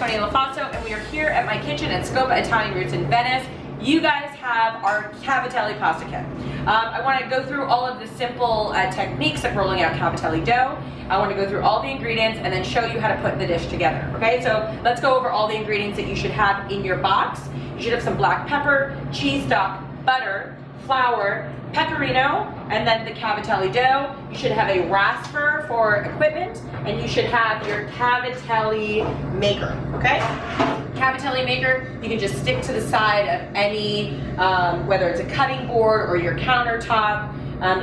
Antonia Lofaso, and we are here at my kitchen at Scopa Italian Roots in Venice. You guys have our Cavatelli pasta kit. I want to go through all of the simple techniques of rolling out Cavatelli dough. I want to go through all the ingredients and then show you how to put the dish together. Okay, so let's go over all the ingredients that you should have in your box. You should have some black pepper, cheese stock, butter, flour, pecorino, and then the Cavatelli dough. You should have a rasper for equipment, and you should have your Cavatelli maker, okay? Cavatelli maker, you can just stick to the side of any, whether it's a cutting board or your countertop.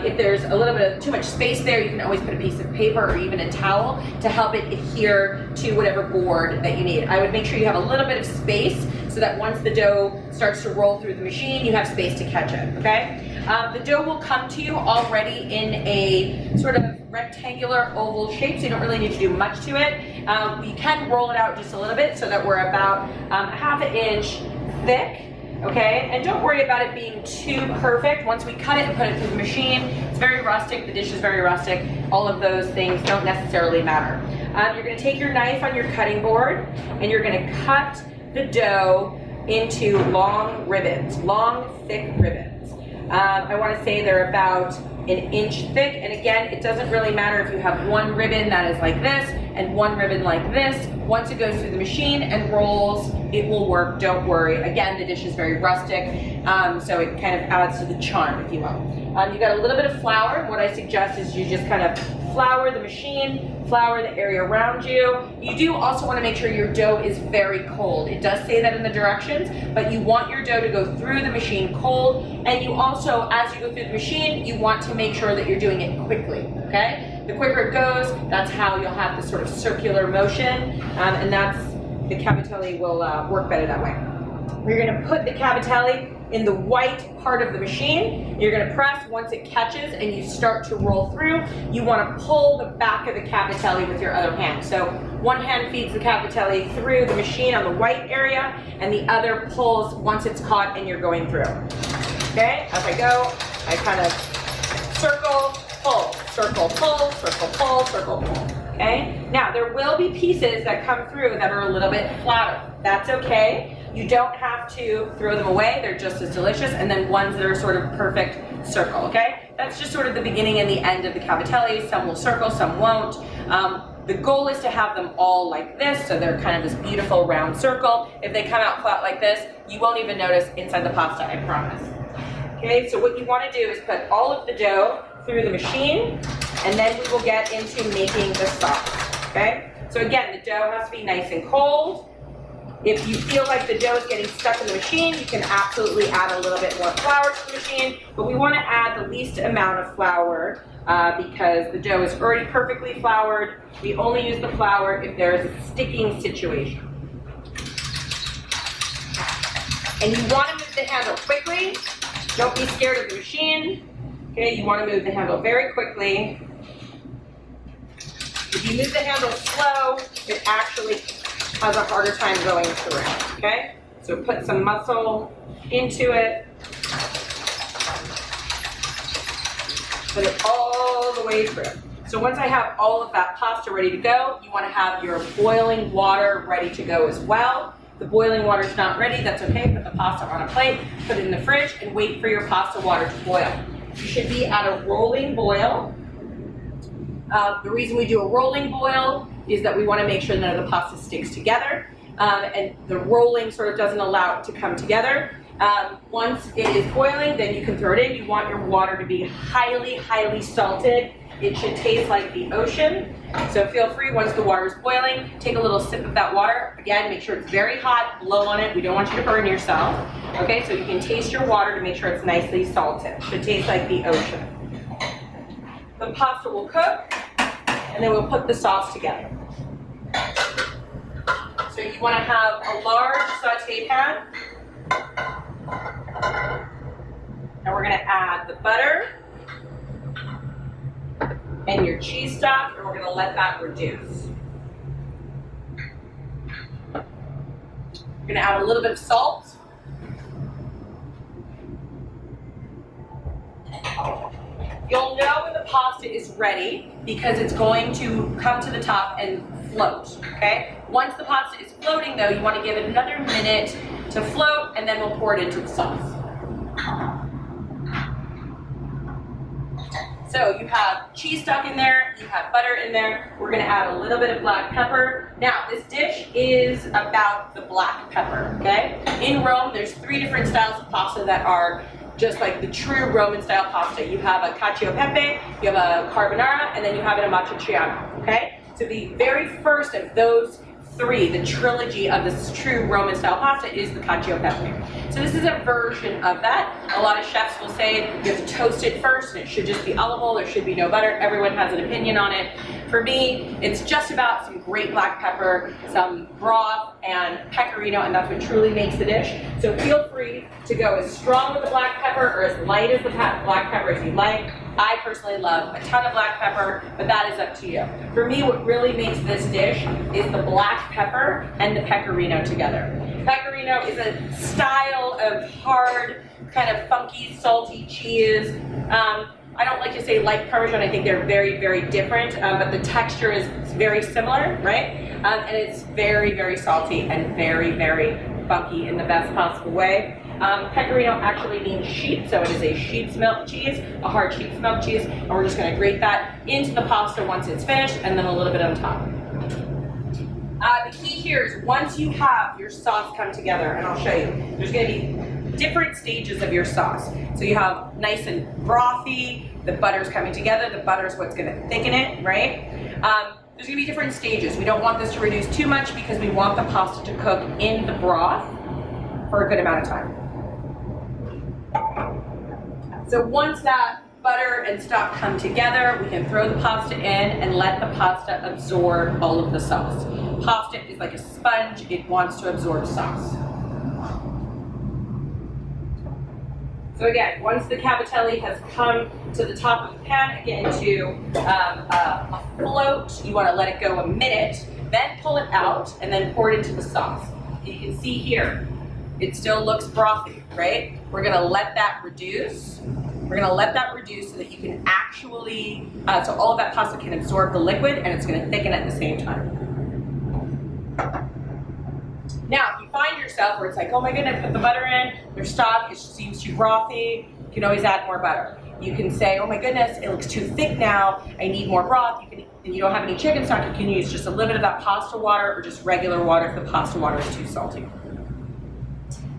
If there's a little bit of too much space there, you can always put a piece of paper or even a towel to help it adhere to whatever board that you need. I would make sure you have a little bit of space so that once the dough starts to roll through the machine, you have space to catch it, okay? The dough will come to you already in a sort of rectangular oval shape, so you don't really need to do much to it. You can roll it out just a little bit so that we're about ½ an inch thick. Okay, and don't worry about it being too perfect. Once we cut it and put it through the machine, it's very rustic, the dish is very rustic. All of those things don't necessarily matter. You're gonna take your knife on your cutting board and you're gonna cut the dough into long ribbons, long, thick ribbons. I wanna say they're about an inch thick, and again, it doesn't really matter if you have one ribbon that is like this and one ribbon like this. Once it goes through the machine and rolls, it will work, don't worry. Again, the dish is very rustic, so it kind of adds to the charm, if you will. You got a little bit of flour. What I suggest is you just kind of flour the machine, flour the area around you. You do also want to make sure your dough is very cold. It does say that in the directions, but you want your dough to go through the machine cold, and you also, as you go through the machine, you want to make sure that you're doing it quickly, okay? The quicker it goes, that's how you'll have this sort of circular motion, and the Cavatelli will work better that way. You're gonna put the Cavatelli in the white part of the machine. You're gonna press. Once it catches and you start to roll through, you wanna pull the back of the Cavatelli with your other hand. So one hand feeds the Cavatelli through the machine on the white area, and the other pulls once it's caught and you're going through. Okay, as I go, I kind of circle, pull, circle, pull, circle, pull, circle, pull. Okay, now there will be pieces that come through that are a little bit flatter. That's okay. You don't have to throw them away. They're just as delicious. And then ones that are sort of perfect circle, okay? That's just sort of the beginning and the end of the Cavatelli. Some will circle, some won't. The goal is to have them all like this, so they're kind of this beautiful round circle. If they come out flat like this, you won't even notice inside the pasta, I promise. Okay, so what you want to do is put all of the dough through the machine, and then we will get into making the sauce, okay? So again, the dough has to be nice and cold. If you feel like the dough is getting stuck in the machine, you can absolutely add a little bit more flour to the machine, but we want to add the least amount of flour because the dough is already perfectly floured. We only use the flour if there is a sticking situation. And you want to move the handle quickly. Don't be scared of the machine. Okay, you want to move the handle very quickly. If you move the handle slow, it actually has a harder time going through, okay? So put some muscle into it. Put it all the way through. So once I have all of that pasta ready to go, you want to have your boiling water ready to go as well. If the boiling water is not ready, that's okay. Put the pasta on a plate, put it in the fridge, and wait for your pasta water to boil. You should be at a rolling boil. The reason we do a rolling boil is that we want to make sure none of the pasta sticks together, and the rolling sort of doesn't allow it to come together. Once it is boiling, then you can throw it in. You want your water to be highly, highly salted. It should taste like the ocean. So feel free, once the water is boiling, take a little sip of that water. Again, make sure it's very hot, blow on it. We don't want you to burn yourself. Okay, so you can taste your water to make sure it's nicely salted. It should taste like the ocean. The pasta will cook, and then we'll put the sauce together. So you want to have a large saute pan. And we're going to add the butter and your cheese stock, and we're going to let that reduce. We're going to add a little bit of salt. You'll know when the pasta is ready because it's going to come to the top and float, okay? Once the pasta is floating though, you want to give it another minute to float, and then we'll pour it into the sauce. So you have cheese stuck in there, you have butter in there. We're gonna add a little bit of black pepper. Now, this dish is about the black pepper, okay? In Rome, there's 3 different styles of pasta that are just like the true Roman style pasta. You have a cacio e pepe, you have a carbonara, and then you have an amatriciana, okay? So the very first of those 3, the trilogy of this true Roman style pasta, is the cacio e pepe. So this is a version of that. A lot of chefs will say you have to toast it first and it should just be olive oil, there should be no butter. Everyone has an opinion on it. For me, it's just about some great black pepper, some broth, and pecorino, and that's what truly makes the dish. So feel free to go as strong with the black pepper or as light as the black pepper as you like. I personally love a ton of black pepper, but that is up to you. For me, what really makes this dish is the black pepper and the pecorino together. Pecorino is a style of hard, kind of funky, salty cheese. I don't like to say like Parmesan, I think they're very, very different, but the texture is very similar, right? And it's very, very salty and very, very funky in the best possible way. Pecorino actually means sheep, so it is a sheep's milk cheese, a hard sheep's milk cheese, and we're just gonna grate that into the pasta once it's finished, and then a little bit on top. The key here is once you have your sauce come together, and I'll show you, there's gonna be different stages of your sauce. So you have nice and brothy, the butter's coming together, the butter's what's gonna thicken it, right? There's gonna be different stages. We don't want this to reduce too much because we want the pasta to cook in the broth for a good amount of time. So once that butter and stock come together, we can throw the pasta in and let the pasta absorb all of the sauce. Pasta is like a sponge, it wants to absorb sauce. So again, once the cavatelli has come to the top of the pan, get into a float, you want to let it go a minute, then pull it out and then pour it into the sauce. You can see here, it still looks brothy, right? We're gonna let that reduce. We're gonna let that reduce so that you can actually, so all of that pasta can absorb the liquid and it's gonna thicken at the same time. Now, if you find yourself where it's like, oh my goodness, put the butter in, there's stock, it seems too brothy, you can always add more butter. You can say, oh my goodness, it looks too thick now, I need more broth. And you don't have any chicken stock, you can use just a little bit of that pasta water or just regular water if the pasta water is too salty.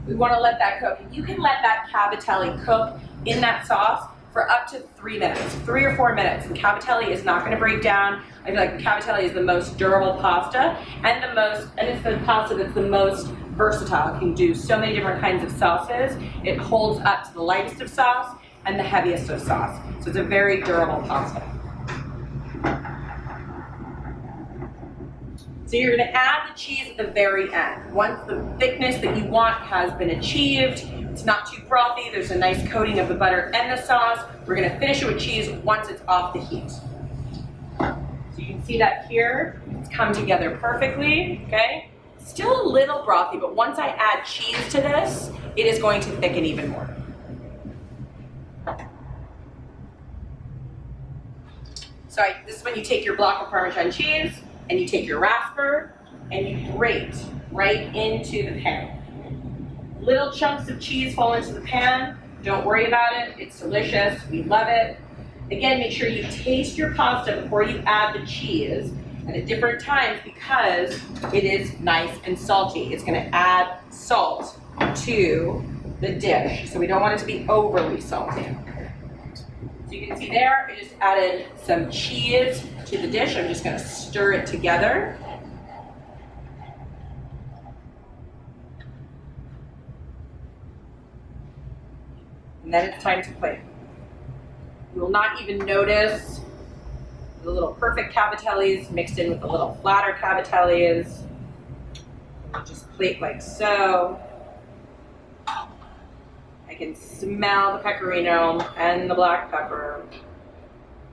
We want to let that cook. You can let that cavatelli cook in that sauce for up to 3 minutes, 3 or 4 minutes. And cavatelli is not going to break down. I feel like the cavatelli is the most durable pasta and it's the pasta that's the most versatile. It can do so many different kinds of sauces. It holds up to the lightest of sauce and the heaviest of sauce. So it's a very durable pasta. So you're going to add the cheese at the very end. Once the thickness that you want has been achieved, it's not too frothy, there's a nice coating of the butter and the sauce, we're going to finish it with cheese once it's off the heat. So you can see that here, it's come together perfectly, okay? Still a little brothy, but once I add cheese to this, it is going to thicken even more. So this is when you take your block of Parmesan cheese, and you take your rasper and you grate right into the pan. Little chunks of cheese fall into the pan. Don't worry about it. It's delicious. We love it. Again, make sure you taste your pasta before you add the cheese and at different times because it is nice and salty. It's going to add salt to the dish. So we don't want it to be overly salty. So you can see there, I just added some cheese to the dish. I'm just going to stir it together. And then it's time to plate. You will not even notice the little perfect cavatellis mixed in with the little flatter cavatellis. And just plate like so. I can smell the pecorino and the black pepper.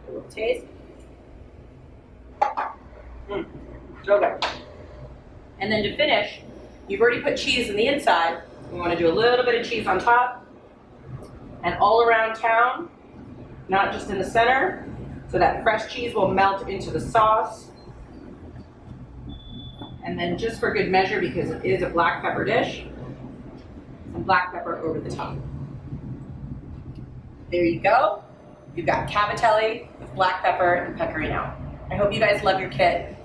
A little taste. So good. And then to finish, you've already put cheese in the inside. You want to do a little bit of cheese on top and all around town, not just in the center, so that fresh cheese will melt into the sauce. And then just for good measure, because it is a black pepper dish, some black pepper over the top. There you go. You've got cavatelli with black pepper and pecorino. I hope you guys love your kit.